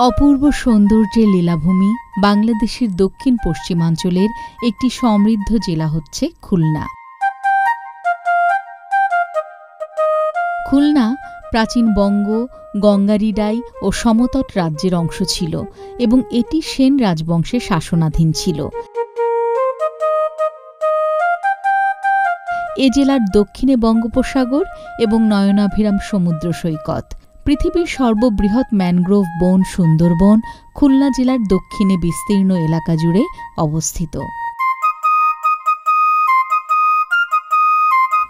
অপূর্ব সৌন্দর্যের লীলাভূমি বাংলাদেশের দক্ষিণ পশ্চিমাঞ্চলের একটি সমৃদ্ধ জেলা হচ্ছে খুলনা। খুলনা প্রাচীন বঙ্গ, গঙ্গারিডাই ও সমতট রাজ্যের অংশ ছিল এবং এটি সেন রাজবংশের শাসনাধীন ছিল। এ জেলার দক্ষিণে বঙ্গোপসাগর এবং নয়নাভিরাম সমুদ্র সৈকত। পৃথিবীর সর্ববৃহৎ ম্যানগ্রোভ বন সুন্দরবন খুলনা জেলার দক্ষিণে বিস্তীর্ণ এলাকা জুড়ে অবস্থিত।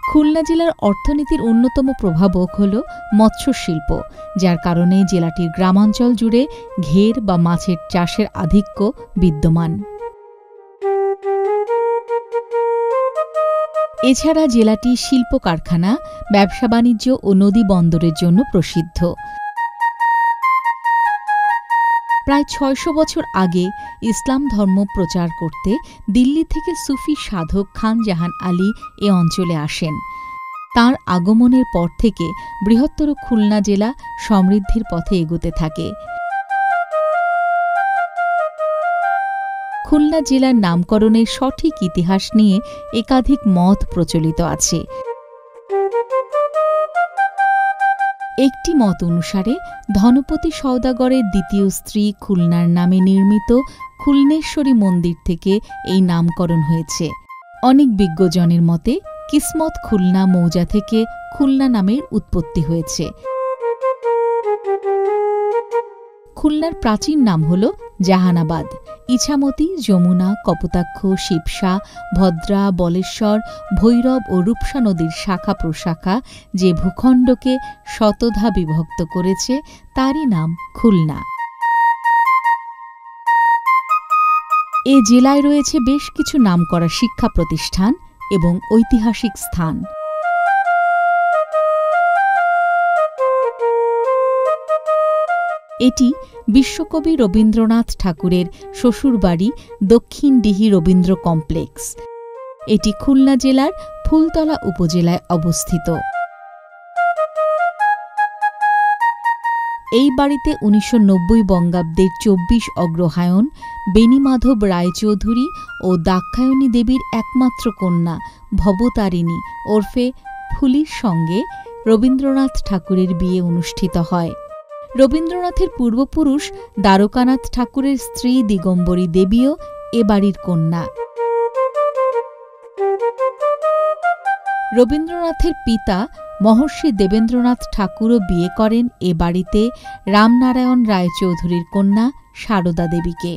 খুলনা জেলার অর্থনীতির অন্যতম প্রভাবক হল মৎস্য শিল্প, যার কারণে জেলাটির গ্রামাঞ্চল জুড়ে ঘের বা মাছের চাষের আধিক্য বিদ্যমান। এছাড়া জেলাটি শিল্প কারখানা, ব্যবসা বাণিজ্য ও নদী বন্দরের জন্য প্রসিদ্ধ। প্রায় ৬০০ বছর আগে ইসলাম ধর্ম প্রচার করতে দিল্লি থেকে সুফি সাধক খান জাহান আলী এ অঞ্চলে আসেন। তাঁর আগমনের পর থেকে বৃহত্তর খুলনা জেলা সমৃদ্ধির পথে এগোতে থাকে। খুলনা জেলার নামকরণের সঠিক ইতিহাস নিয়ে একাধিক মত প্রচলিত আছে। একটি মত অনুসারে ধনপতি সওদাগরের দ্বিতীয় স্ত্রী খুলনার নামে নির্মিত খুলনেশ্বরী মন্দির থেকে এই নামকরণ হয়েছে। অনেক বিজ্ঞজনের মতে কিসমত খুলনা মৌজা থেকে খুলনা নামের উৎপত্তি হয়েছে। খুলনার প্রাচীন নাম হল জাহানাবাদ। ইছামতি, যমুনা, কপোতাক্ষ, শিবসা, ভদ্রা, বলেশ্বর, ভৈরব ও রূপসা নদীর শাখা প্রশাখা যে ভূখণ্ডকে শতধা বিভক্ত করেছে তারই নাম খুলনা। এ জেলায় রয়েছে বেশ কিছু নামকরা শিক্ষা প্রতিষ্ঠান এবং ঐতিহাসিক স্থান। এটি বিশ্বকবি রবীন্দ্রনাথ ঠাকুরের শ্বশুরবাড়ি দক্ষিণডিহি রবীন্দ্র কমপ্লেক্স। এটি খুলনা জেলার ফুলতলা উপজেলায় অবস্থিত। এই বাড়িতে ১৯৯০ বঙ্গাব্দের ২৪ অগ্রহায়ণ বেণীমাধব রায়চৌধুরী ও দাক্ষায়ণী দেবীর একমাত্র কন্যা ভবতারিণী ওরফে ফুলির সঙ্গে রবীন্দ্রনাথ ঠাকুরের বিয়ে অনুষ্ঠিত হয়। রবীন্দ্রনাথের পূর্বপুরুষ দ্বারকানাথ ঠাকুরের স্ত্রী দিগম্বরী দেবীও এ বাড়ির কন্যা। রবীন্দ্রনাথের পিতা মহর্ষি দেবেন্দ্রনাথ ঠাকুরও বিয়ে করেন এ বাড়িতে রামনারায়ণ রায়চৌধুরীর কন্যা সারদা দেবীকে।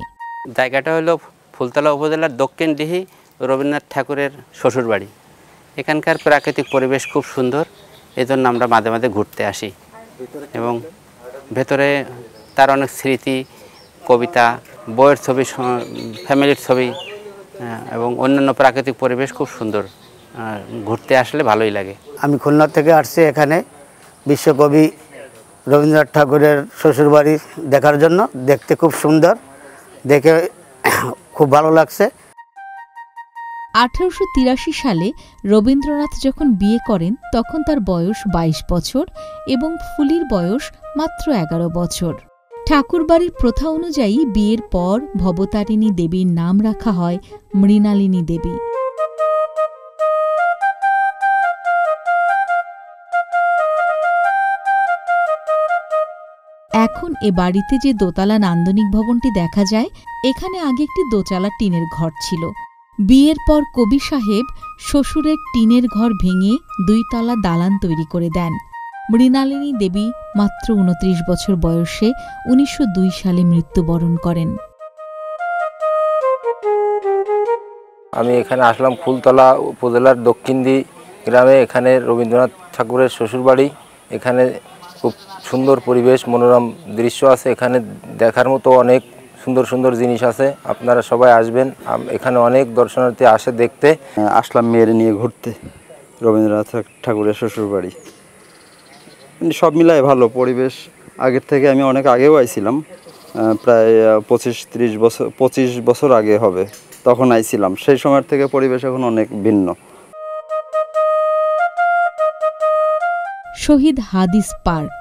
জায়গাটা হলো ফুলতলা উপজেলার দক্ষিণডিহি রবীন্দ্রনাথ ঠাকুরের শ্বশুরবাড়ি। এখানকার প্রাকৃতিক পরিবেশ খুব সুন্দর, এজন্য আমরা মাঝে মাঝে ঘুরতে আসি এবং ভেতরে তার অনেক স্মৃতি, কবিতা, বইয়ের ছবি, ফ্যামিলির ছবি এবং অন্যান্য প্রাকৃতিক পরিবেশ খুব সুন্দর। ঘুরতে আসলে ভালোই লাগে। আমি খুলনা থেকে আসছি এখানে বিশ্বকবি রবীন্দ্রনাথ ঠাকুরের শ্বশুরবাড়ি দেখার জন্য। দেখতে খুব সুন্দর, দেখে খুব ভালো লাগছে। ১৮৮৩ সালে রবীন্দ্রনাথ যখন বিয়ে করেন তখন তার বয়স ২২ বছর এবং ফুলির বয়স মাত্র ১১ বছর। ঠাকুরবাড়ির প্রথা অনুযায়ী বিয়ের পর ভবতারিণী দেবীর নাম রাখা হয় মৃণালিনী দেবী। এখন এ বাড়িতে যে দোতলা নান্দনিক ভবনটি দেখা যায়, এখানে আগে একটি দোতলা টিনের ঘর ছিল। বিয়ের পর কবি সাহেব শ্বশুরের টিনের ঘর ভেঙে ২ তলা দালান তৈরি করে দেন। মৃণালিনী দেবী মাত্র ২৯ বছর বয়সে ১৯০২ সালে মৃত্যুবরণ করেন। আমি এখানে আসলাম ফুলতলা উপজেলার দক্ষিণদি গ্রামে। এখানে রবীন্দ্রনাথ ঠাকুরের শ্বশুরবাড়ি। এখানে খুব সুন্দর পরিবেশ, মনোরম দৃশ্য আছে। এখানে দেখার মতো অনেক সুন্দর সুন্দর জিনিস আছে। আপনারা সবাই আসবেন, এখানে অনেক দর্শনার্থী আসে দেখতে। আসলাম মেয়ের নিয়ে ঘুরতে রবীন্দ্রনাথ ঠাকুরের শ্বশুরবাড়ি। সব মিলায় ভালো পরিবেশ। আগের থেকে আমি অনেক আগেও আইছিলাম, প্রায় ২৫ বছর আগে হবে, তখন আইছিলাম। সেই সময়ের থেকে পরিবেশ এখন অনেক ভিন্ন। শহীদ হাদিস পার্ক।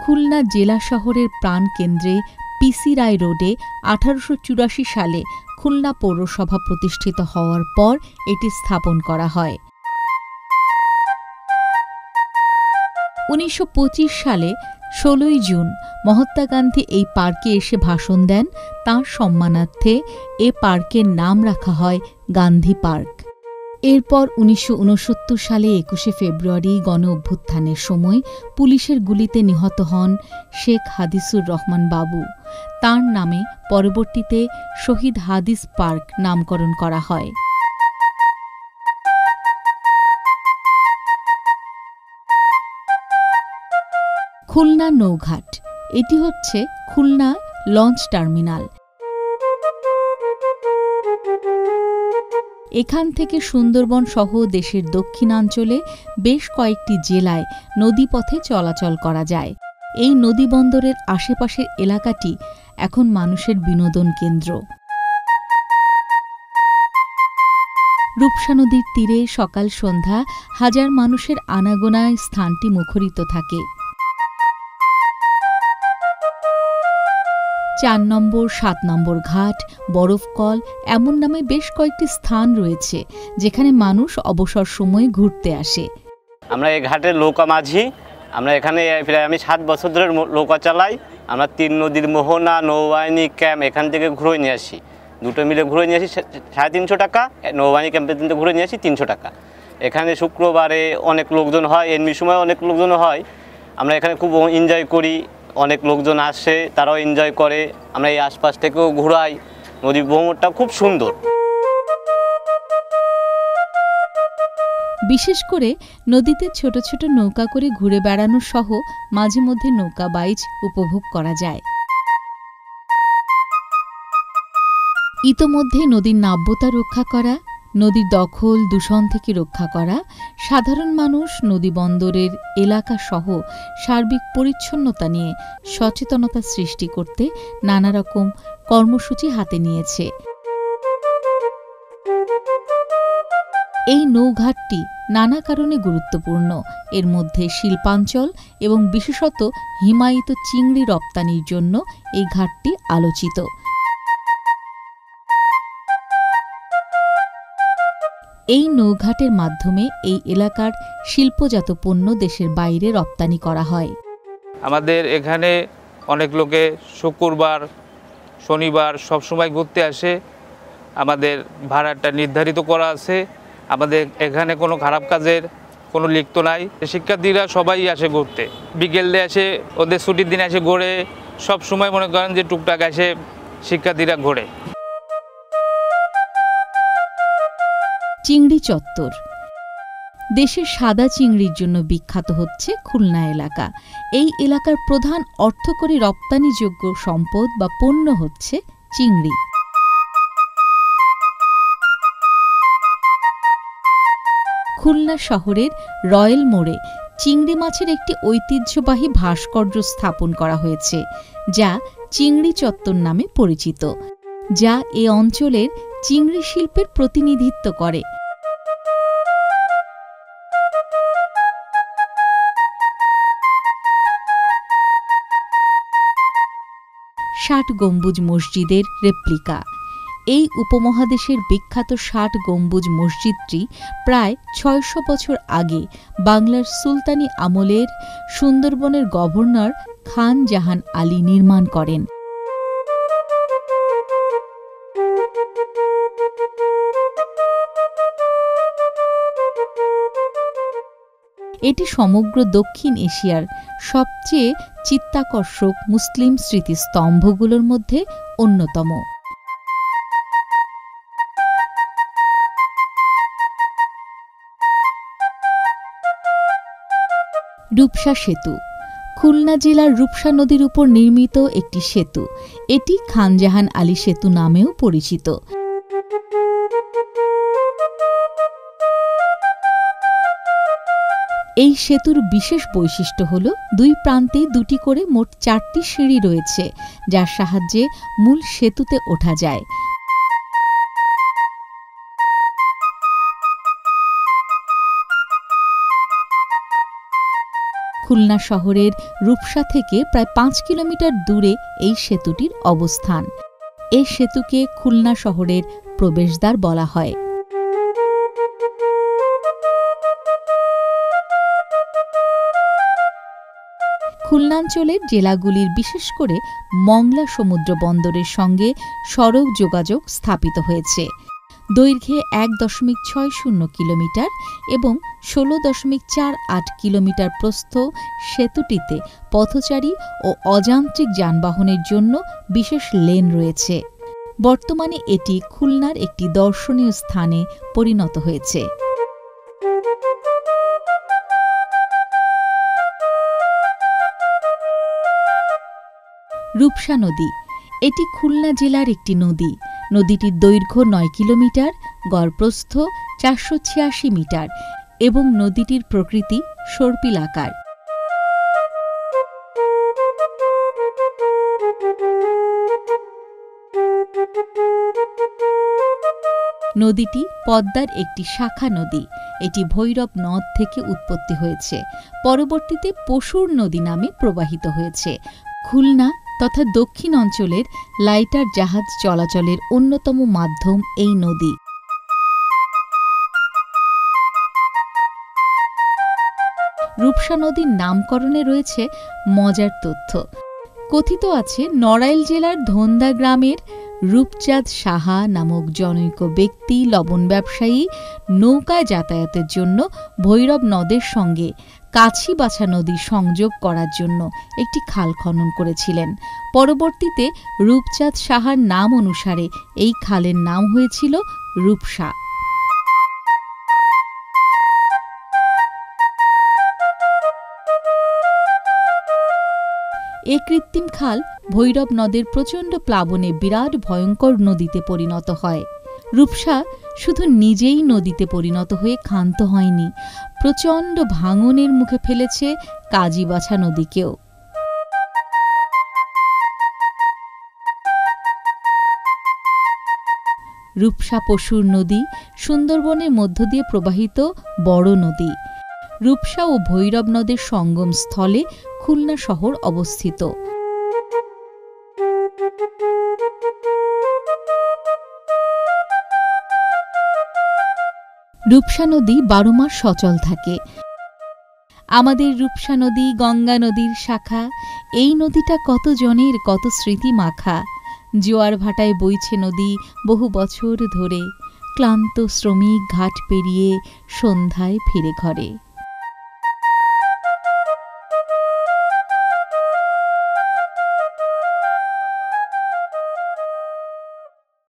খুলনা জেলা শহরের প্রাণকেন্দ্রে পিসি রায় রোডে 1884 সালে খুলনা পৌরসভা প্রতিষ্ঠিত হওয়ার পর এটি স্থাপন করা হয়। 1925 সালে 16ই জুন মহাত্মা গান্ধী এই পার্কে এসে ভাষণ দেন। তাঁর সম্মানার্থে এ পার্কের নাম রাখা হয় গান্ধী পার্ক। এরপর 1969 সালে 21শে ফেব্রুয়ারি গণ অভ্যুত্থানের সময় পুলিশের গুলিতে নিহত হন শেখ হাদিসুর রহমান বাবু। তাঁর নামে পরবর্তীতে শহীদ হাদিস পার্ক নামকরণ করা হয়। খুলনা নৌঘাট, এটি হচ্ছে খুলনা লঞ্চ টার্মিনাল। এখান থেকে সুন্দরবন সহ দেশের দক্ষিণাঞ্চলে বেশ কয়েকটি জেলায় নদীপথে চলাচল করা যায়। এই নদীবন্দরের আশেপাশের এলাকাটি এখন মানুষের বিনোদন কেন্দ্র। রূপসা নদীর তীরে সকাল সন্ধ্যা হাজার মানুষের আনাগোনায় স্থানটি মুখরিত থাকে। 4 নম্বর, 7 নম্বর ঘাট, বরফকল এমন নামে বেশ কয়েকটি স্থান রয়েছে যেখানে মানুষ অবসর সময়ে ঘুরতে আসে। আমরা এই ঘাটের নৌকা মাঝি। আমরা এখানে প্রায় আমি 7 বছর ধরে নৌকা চালাই। আমরা 3 নদীর মোহনা, নৌবাহিনী ক্যাম্প এখান থেকে ঘুরে নিয়ে আসি। দুটো মিলে ঘুরে নিয়ে আসি 350 টাকা, নৌবাহিনী ক্যাম্পের দিন ঘুরে নিয়ে আসি 300 টাকা। এখানে শুক্রবারে অনেক লোকজন হয়, এমনি সময় অনেক লোকজন হয়। আমরা এখানে খুব এনজয় করি, অনেক লোকজন আসে, তারাও এনজয় করে। আমরা এই আশপাশ থেকেও ঘুরাই। নদী ভ্রমণটা খুব সুন্দর। বিশেষ করে নদীতে ছোট ছোট নৌকা করে ঘুরে বেড়ানো সহ মাঝে মধ্যে নৌকা বাইচ উপভোগ করা যায়। ইতোমধ্যে নদীর নাব্যতা রক্ষা করা, নদীর দখল দূষণ থেকে রক্ষা করা, সাধারণ মানুষ নদী বন্দরের এলাকা সহ সার্বিক পরিচ্ছন্নতা নিয়ে সচেতনতা সৃষ্টি করতে নানা রকম কর্মসূচি হাতে নিয়েছে। এই নৌঘাটটি নানা কারণে গুরুত্বপূর্ণ। এর মধ্যে শিল্পাঞ্চল এবং বিশেষত হিমায়িত চিংড়ি রপ্তানির জন্য এই ঘাটটি আলোচিত। এই নৌঘাটের মাধ্যমে এই এলাকার শিল্পজাত পণ্য দেশের বাইরে রপ্তানি করা হয়। আমাদের এখানে অনেক লোকে শুক্রবার, শনিবার সবসময় ঘুরতে আসে। আমাদের ভাড়াটা নির্ধারিত করা আছে। আমাদের এখানে কোনো খারাপ কাজের কোনো লিপ্ত নাই। শিক্ষার্থীরা সবাই আসে ঘুরতে, বিকেলে আসে, ওদের ছুটির দিনে এসে ঘোরে। সব সময় মনে করেন যে টুকটাক এসে শিক্ষার্থীরা ঘোরে। চিংড়ি চত্বর, দেশের সাদা চিংড়ির জন্য বিখ্যাত হচ্ছে খুলনা এলাকা। এই এলাকার প্রধান অর্থকরী রপ্তানিযোগ্য সম্পদ বা পণ্য হচ্ছে চিংড়ি। খুলনা শহরের রয়েল মোড়ে চিংড়ি মাছের একটি ঐতিহ্যবাহী ভাস্কর্য স্থাপন করা হয়েছে, যা চিংড়ি চত্বর নামে পরিচিত, যা এ অঞ্চলের চিংড়ি শিল্পের প্রতিনিধিত্ব করে। ষাট গম্বুজ মসজিদের রেপ্লিকা। এই উপমহাদেশের বিখ্যাত 60 গম্বুজ মসজিদটি প্রায় 600 বছর আগে বাংলার সুলতানি আমলের সুন্দরবনের গভর্নর খান জাহান আলী নির্মাণ করেন। এটি সমগ্র দক্ষিণ এশিয়ার সবচেয়ে চিত্তাকর্ষক মুসলিম স্মৃতিস্তম্ভগুলোর মধ্যে অন্যতম। রূপসা সেতু, খুলনা জেলার রূপসা নদীর উপর নির্মিত একটি সেতু। এটি খানজাহান আলী সেতু নামেও পরিচিত। এই সেতুর বিশেষ বৈশিষ্ট্য হল 2 প্রান্তে 2টি করে মোট 4টি সিঁড়ি রয়েছে, যার সাহায্যে মূল সেতুতে ওঠা যায়। খুলনা শহরের রূপসা থেকে প্রায় 5 কিলোমিটার দূরে এই সেতুটির অবস্থান। এই সেতুকে খুলনা শহরের প্রবেশদ্বার বলা হয়। খুলনাঞ্চলের জেলাগুলির বিশেষ করে মংলা সমুদ্র বন্দরের সঙ্গে সড়ক যোগাযোগ স্থাপিত হয়েছে। দৈর্ঘ্যে 1.60 কিলোমিটার এবং 16.48 কিলোমিটার প্রস্থ সেতুটিতে পথচারী ও অযান্ত্রিক যানবাহনের জন্য বিশেষ লেন রয়েছে। বর্তমানে এটি খুলনার একটি দর্শনীয় স্থানে পরিণত হয়েছে। রূপসা নদী এটি খুলনা জেলার একটি নদী। নদীটির দৈর্ঘ্য 9 কিলোমিটার, গড় প্রস্থ 486 মিটার এবং নদীটির প্রকৃতি সর্পিলাকার। নদীটি পদ্মার একটি শাখা নদী। এটি ভৈরব নদ থেকে উৎপত্তি হয়েছে, পরবর্তীতে পশুর নদী নামে প্রবাহিত হয়েছে। খুলনা তথা দক্ষিণ অঞ্চলের লাইটার জাহাজ চলাচলের অন্যতম মাধ্যম এই নদী। রূপসা নদীর নামকরণে রয়েছে মজার তথ্য। কথিত আছে নড়াইল জেলার ধন্দা গ্রামের রূপচাঁদ সাহা নামক জনৈক ব্যক্তি লবণ ব্যবসায়ী নৌকায় যাতায়াতের জন্য ভৈরব নদের সঙ্গে কাছিবাছা নদী সংযোগ করার জন্য একটি খাল খনন করেছিলেন। পরবর্তীতে রূপচাঁদ সাহার নাম অনুসারে এই খালের নাম হয়েছিল রূপসা। এই কৃত্রিম খাল ভৈরব নদের প্রচণ্ড প্লাবনে বিরাট ভয়ঙ্কর নদীতে পরিণত হয়। রূপসা শুধু নিজেই নদীতে পরিণত হয়ে ক্ষান্ত হয়নি, প্রচণ্ড ভাঙনের মুখে ফেলেছে কাজীবাছা নদীকেও। রূপসা পশুর নদী, সুন্দরবনের মধ্য দিয়ে প্রবাহিত বড় নদী। রূপসা ও ভৈরব নদের সঙ্গম স্থলে খুলনা শহর অবস্থিত। রূপসা নদী 12 মাস সচল থাকে। আমাদের রূপসা নদী গঙ্গা নদীর শাখা। এই নদীটা কত জনের কত স্মৃতি মাখা। জোয়ার ভাটায় বইছে নদী বহু বছর ধরে। ক্লান্ত শ্রমিক ঘাট পেরিয়ে সন্ধ্যায় ফিরে ঘরে।